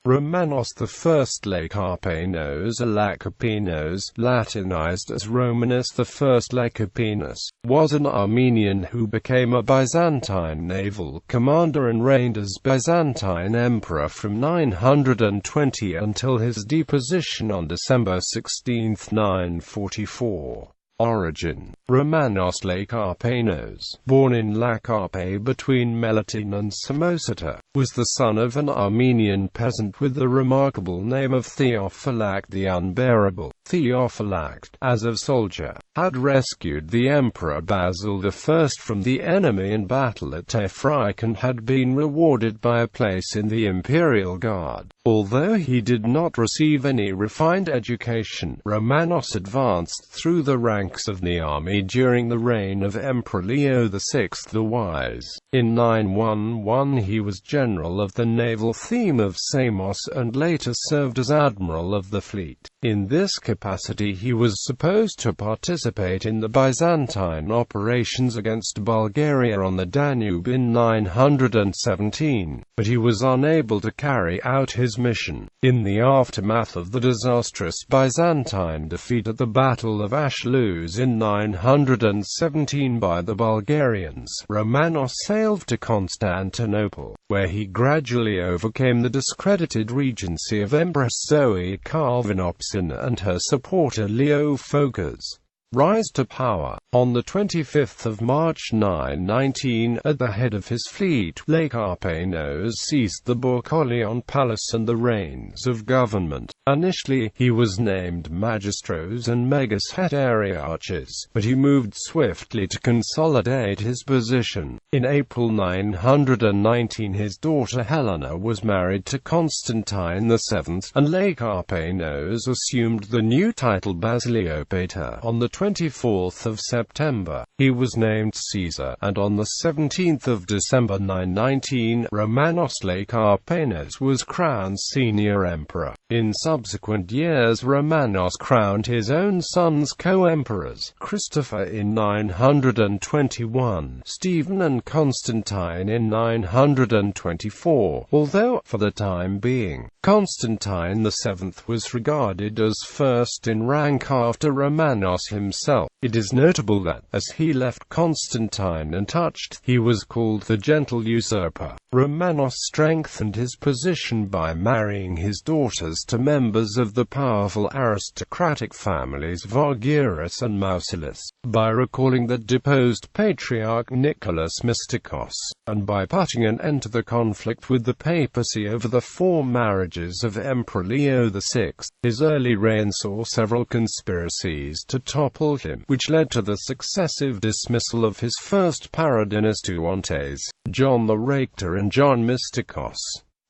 Romanos I Lekapenos or Lakapenos, Latinized as Romanus I Lecapenus, was an Armenian who became a Byzantine naval commander and reigned as Byzantine Emperor from 920 until his deposition on December 16, 944. Origin: Romanos Lekapenos, born in Lakape between Melitene and Samosata, was the son of an Armenian peasant with the remarkable name of Theophylact the Unbearable. Theophylact, as a soldier, had rescued the Emperor Basil I from the enemy in battle at Tefrike and had been rewarded by a place in the Imperial Guard. Although he did not receive any refined education, Romanos advanced through the ranks of the army during the reign of Emperor Leo VI the Wise. In 911 he was general of the naval theme of Samos and later served as admiral of the fleet. In this capacity he was supposed to participate in the Byzantine operations against Bulgaria on the Danube in 917, but he was unable to carry out his mission. In the aftermath of the disastrous Byzantine defeat at the Battle of Ashluz in 917 by the Bulgarians, Romanos sailed to Constantinople, where he gradually overcame the discredited regency of Empress Zoe Calvinopsin and her supporter Leo Phocas. Rise to power. On the 25th of March 919, at the head of his fleet, Lakapenos seized the Boukoleon Palace and the reins of government. Initially, he was named Magistros and Megas Heteriarches, but he moved swiftly to consolidate his position. In April 919 his daughter Helena was married to Constantine VII, and Lakapenos assumed the new title Basiliopator. On the 24th of September, he was named Caesar, and on the 17th of December 919, Romanos Lekapenos was crowned senior emperor. In subsequent years Romanos crowned his own sons co-emperors, Christopher in 921, Stephen and Constantine in 924, although, for the time being, Constantine VII was regarded as first in rank after Romanos himself. It is notable that, as he left Constantine untouched, he was called the gentle usurper. Romanos strengthened his position by marrying his daughters to members of the powerful aristocratic families Vargiris and Mausolus, by recalling the deposed patriarch Nicholas Mystikos, and by putting an end to the conflict with the papacy over the 4 marriages of Emperor Leo VI. His early reign saw several conspiracies to topple him, which led to the successive dismissal of his first paradynasty, John the Rector and John Mystikos.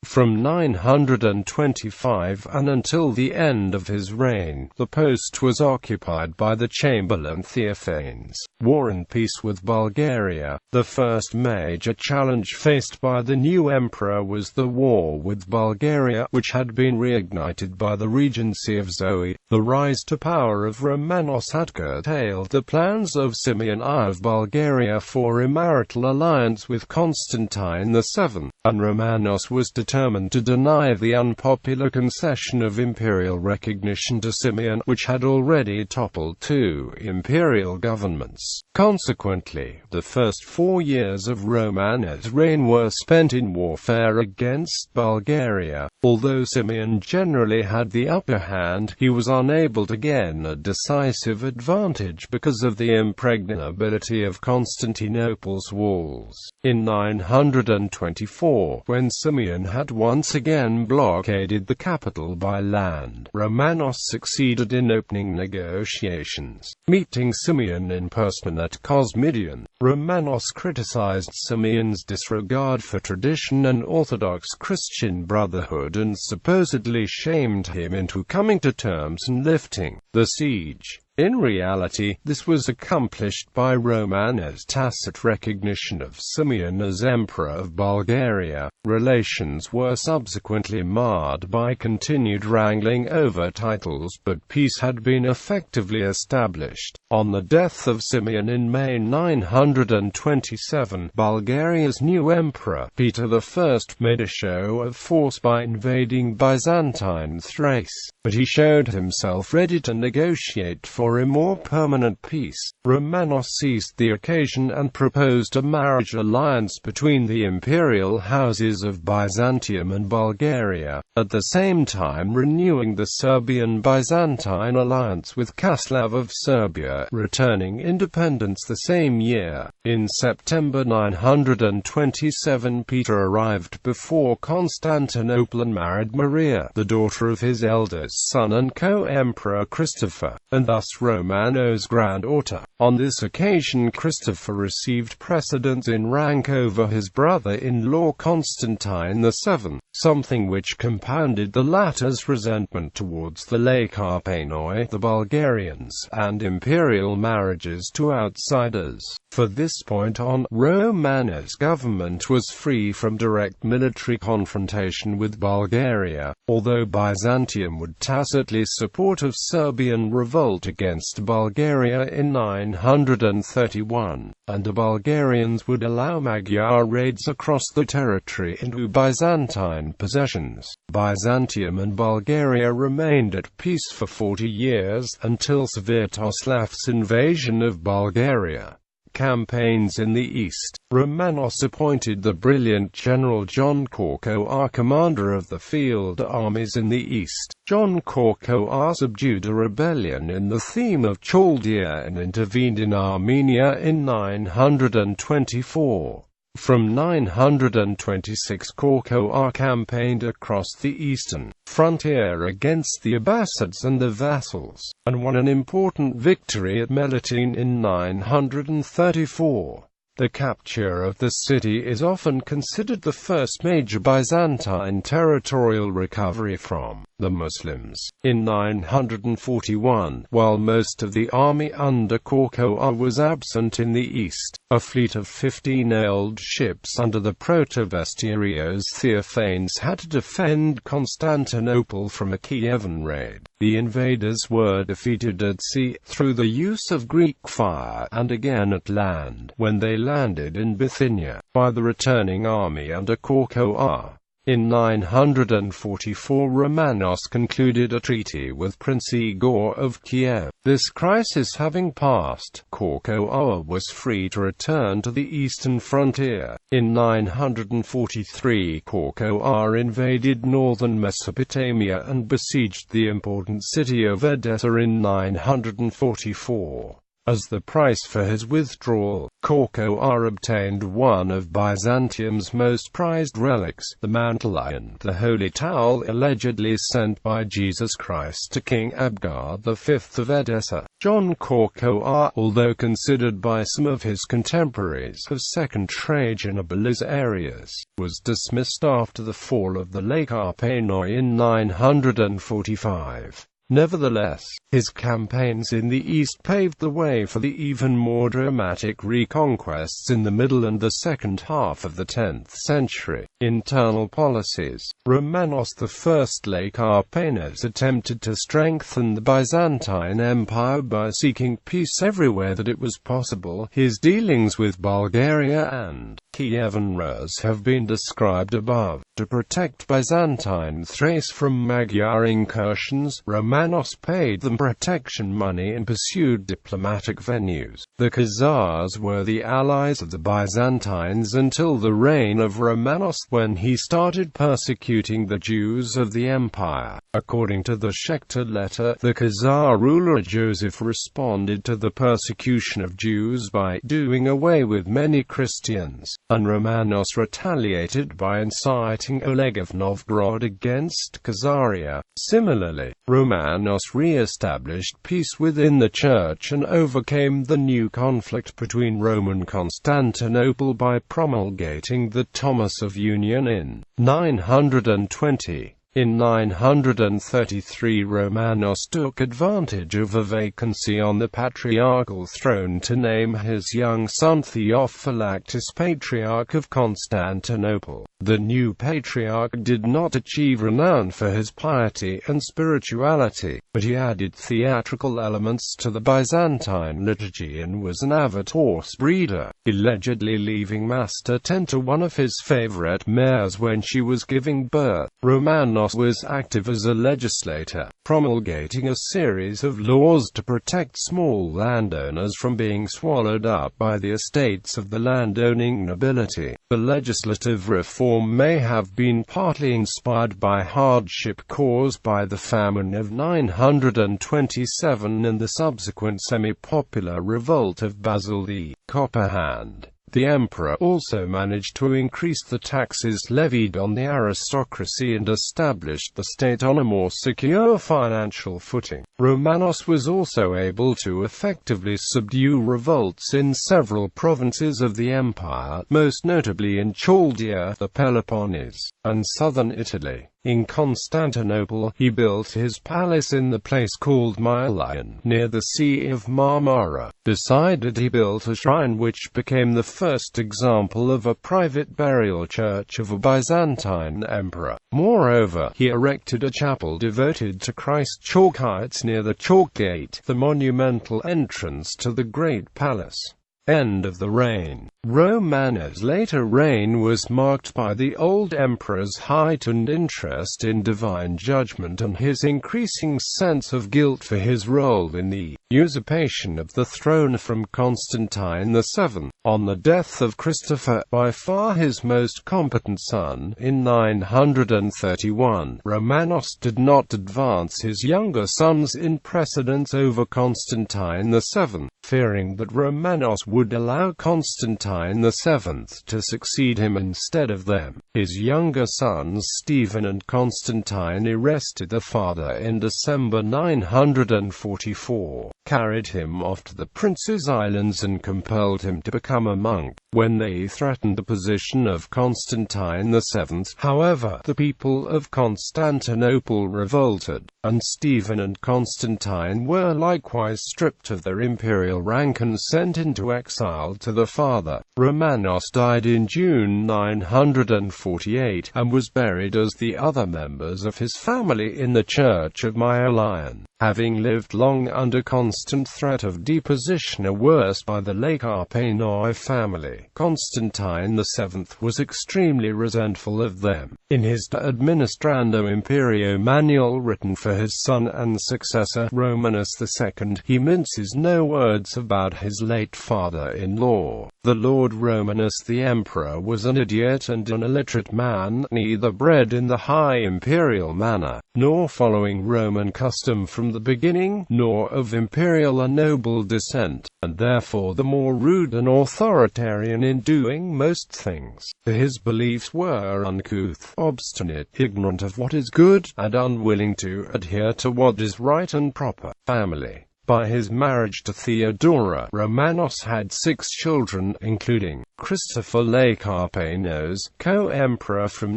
From 925 and until the end of his reign, the post was occupied by the Chamberlain Theophanes. War and peace with Bulgaria. The first major challenge faced by the new emperor was the war with Bulgaria, which had been reignited by the regency of Zoe. The rise to power of Romanos had curtailed the plans of Simeon I of Bulgaria for a marital alliance with Constantine VII, and Romanos was determined to deny the unpopular concession of imperial recognition to Simeon, which had already toppled 2 imperial governments. Consequently, the first 4 years of Romanos' reign were spent in warfare against Bulgaria. Although Simeon generally had the upper hand, he was unable to gain a decisive advantage because of the impregnability of Constantinople's walls. In 924, when Simeon had once again blockaded the capital by land, Romanos succeeded in opening negotiations. Meeting Simeon in person at Cosmidion, Romanos criticized Simeon's disregard for tradition and Orthodox Christian brotherhood and supposedly shamed him into coming to terms and lifting the siege. In reality, this was accomplished by Romanos' tacit recognition of Simeon as Emperor of Bulgaria. Relations were subsequently marred by continued wrangling over titles, but peace had been effectively established. On the death of Simeon in May 927, Bulgaria's new emperor, Peter I, made a show of force by invading Byzantine Thrace, but he showed himself ready to negotiate for a more permanent peace. Romanos seized the occasion and proposed a marriage alliance between the imperial houses of Byzantium and Bulgaria, at the same time renewing the Serbian-Byzantine alliance with Časlav of Serbia, returning independence the same year. In September 927, Peter arrived before Constantinople and married Maria, the daughter of his eldest son and co-emperor Christopher, and thus Romanos' granddaughter. On this occasion Christopher received precedence in rank over his brother-in-law Constantine VII, something which compounded the latter's resentment towards the Lekapenoi, the Bulgarians, and imperial marriages to outsiders. For this point on, Romanos' government was free from direct military confrontation with Bulgaria, although Byzantium would tacitly support a Serbian revolt against Bulgaria in 931, and the Bulgarians would allow Magyar raids across the territory into Byzantine possessions. Byzantium and Bulgaria remained at peace for 40 years, until Sviatoslav's invasion of Bulgaria. Campaigns in the East. Romanos appointed the brilliant General John Korčoar commander of the field armies in the East. John Korčoar subdued a rebellion in the theme of Chaldea and intervened in Armenia in 924. From 926 Korčoar campaigned across the eastern frontier against the Abbasids and the vassals, and won an important victory at Melitene in 934. The capture of the city is often considered the first major Byzantine territorial recovery from the Muslims. In 941, while most of the army under Korčoar was absent in the east, a fleet of 15 old ships under the Protobestiarios Theophanes had to defend Constantinople from a Kievan raid. The invaders were defeated at sea, through the use of Greek fire, and again at land, when they landed in Bithynia, by the returning army under Korčoar. In 944 Romanos concluded a treaty with Prince Igor of Kiev. This crisis having passed, Korčoar was free to return to the eastern frontier. In 943 Korčoar invaded northern Mesopotamia and besieged the important city of Edessa in 944. As the price for his withdrawal, Korčoar obtained one of Byzantium's most prized relics, the mantle iron, the holy towel allegedly sent by Jesus Christ to King Abgar V of Edessa. John Korčoar, although considered by some of his contemporaries of second Trajanobyl's Arius, was dismissed after the fall of the Lekapenoi in 945. Nevertheless, his campaigns in the east paved the way for the even more dramatic reconquests in the middle and the second half of the 10th century. Internal policies. Romanos I Lekapenos attempted to strengthen the Byzantine Empire by seeking peace everywhere that it was possible. His dealings with Bulgaria and Kievan Rus have been described above. To protect Byzantine Thrace from Magyar incursions, Romanos paid them protection money and pursued diplomatic venues. The Khazars were the allies of the Byzantines until the reign of Romanos, when he started persecuting the Jews of the empire. According to the Schechter letter, the Khazar ruler Joseph responded to the persecution of Jews by doing away with many Christians, and Romanos retaliated by inciting Oleg of Novgorod against Khazaria. Similarly, Romanos re-established peace within the church and overcame the new conflict between Rome and Constantinople by promulgating the Thomas of Union in 920. In 933 Romanos took advantage of a vacancy on the patriarchal throne to name his young son Theophylactus Patriarch of Constantinople. The new patriarch did not achieve renown for his piety and spirituality, but he added theatrical elements to the Byzantine liturgy and was an avid horse breeder, allegedly leaving Mass to tend to one of his favorite mares when she was giving birth. Romanos was active as a legislator, promulgating a series of laws to protect small landowners from being swallowed up by the estates of the landowning nobility. The legislative reform may have been partly inspired by hardship caused by the famine of 927 and the subsequent semi-popular revolt of Basil the Copperhand. The emperor also managed to increase the taxes levied on the aristocracy and established the state on a more secure financial footing. Romanos was also able to effectively subdue revolts in several provinces of the empire, most notably in Chaldea, the Peloponnese, and southern Italy. In Constantinople, he built his palace in the place called Mylion, near the Sea of Marmara. Beside it he built a shrine which became the first example of a private burial church of a Byzantine emperor. Moreover, he erected a chapel devoted to Christ Chalkites near the Chalk Gate, the monumental entrance to the great palace. End of the reign. Romanos' later reign was marked by the old emperor's heightened interest in divine judgment and his increasing sense of guilt for his role in the usurpation of the throne from Constantine VII. On the death of Christopher, by far his most competent son, in 931, Romanos did not advance his younger sons in precedence over Constantine VII, fearing that Romanos would allow Constantine VII to succeed him instead of them. His younger sons Stephen and Constantine arrested the father in December 944, carried him off to the Prince's Islands and compelled him to become a monk. When they threatened the position of Constantine VII, however, the people of Constantinople revolted, and Stephen and Constantine were likewise stripped of their imperial rank and sent into exile to the father. Romanos died in June 948, and was buried as the other members of his family in the church of Mylion. Having lived long under constant threat of deposition or worse by the Lakapenoi family, Constantine VII was extremely resentful of them. In his De Administrando Imperio manual written for his son and successor, Romanus II, he minces no words about his late father-in-law. The Lord Romanus the Emperor was an idiot and an illiterate man, neither bred in the high imperial manner, nor following Roman custom from the beginning, nor of imperial or noble descent, and therefore the more rude and authoritarian in doing most things. His beliefs were uncouth, obstinate, ignorant of what is good, and unwilling to adhere to what is right and proper. Family. By his marriage to Theodora, Romanos had 6 children, including Christopher Lekapenos, co-emperor from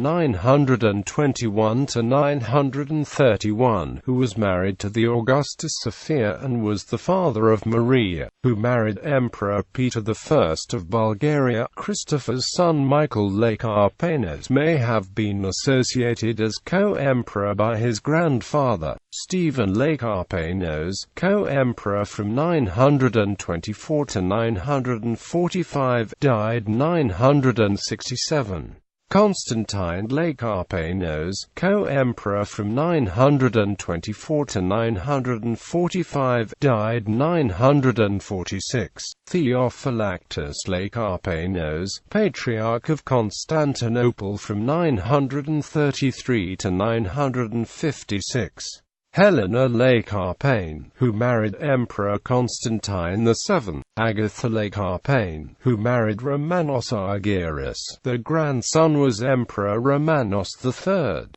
921 to 931, who was married to the Augustus Sophia and was the father of Maria, who married Emperor Peter I of Bulgaria. Christopher's son Michael Lekapenos may have been associated as co-emperor by his grandfather, Stephen Lekapenos, co-emperor from 924 to 945, died 967. Constantine Lekapenos, co-emperor from 924 to 945, died 946. Theophylactus Lekapenos, Patriarch of Constantinople from 933 to 956. Helena Lekapene, who married Emperor Constantine VII. Agatha Lekapene, who married Romanos I Lecapenus. Their grandson was Emperor Romanos III.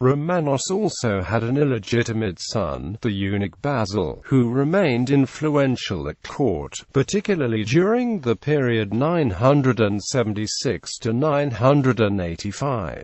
Romanos also had an illegitimate son, the eunuch Basil, who remained influential at court, particularly during the period 976 to 985.